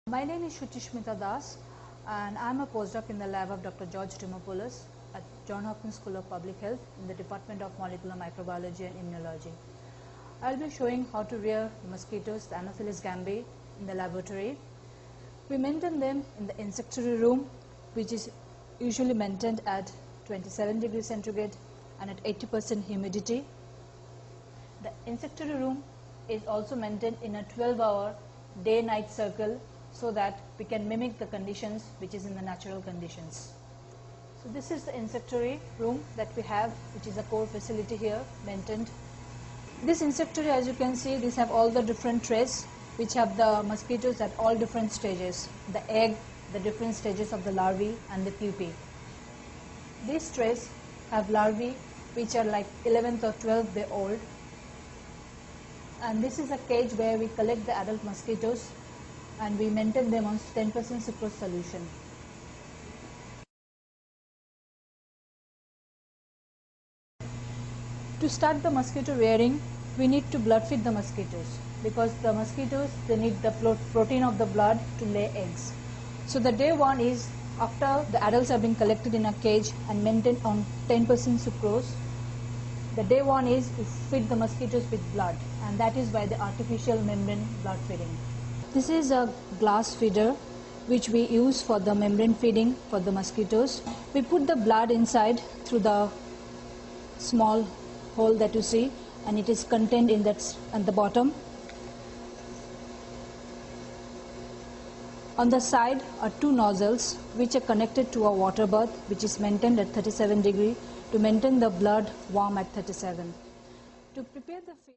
My name is Shuchishmita Das and I am a postdoc in the lab of Dr. George Dimopoulos at Johns Hopkins School of Public Health in the Department of Molecular Microbiology and Immunology. I will be showing how to rear the mosquitoes, the Anopheles gambiae, in the laboratory. We maintain them in the insectary room, which is usually maintained at 27 degrees centigrade and at 80% humidity. The insectary room is also maintained in a 12-hour day-night cycle so that we can mimic the conditions which is in the natural conditions. So this is the insectary room that we have, which is a core facility here maintained. This insectary, as you can see, these have all the different trays which have the mosquitoes at all different stages, the egg, the different stages of the larvae and the pupae. These trays have larvae which are like 11th or 12th day old, and this is a cage where we collect the adult mosquitoes and we maintain them on 10% sucrose solution. To start the mosquito rearing, we need to blood feed the mosquitoes because the mosquitoes, they need the protein of the blood to lay eggs. So the day one is after the adults have been collected in a cage and maintained on 10% sucrose. The day one is to feed the mosquitoes with blood, and that is by the artificial membrane blood feeding. This is a glass feeder which we use for the membrane feeding for the mosquitoes. We put the blood inside through the small hole that you see, and it is contained in that at the bottom. On the side are two nozzles which are connected to a water bath which is maintained at 37 degree to maintain the blood warm at 37. To prepare the feed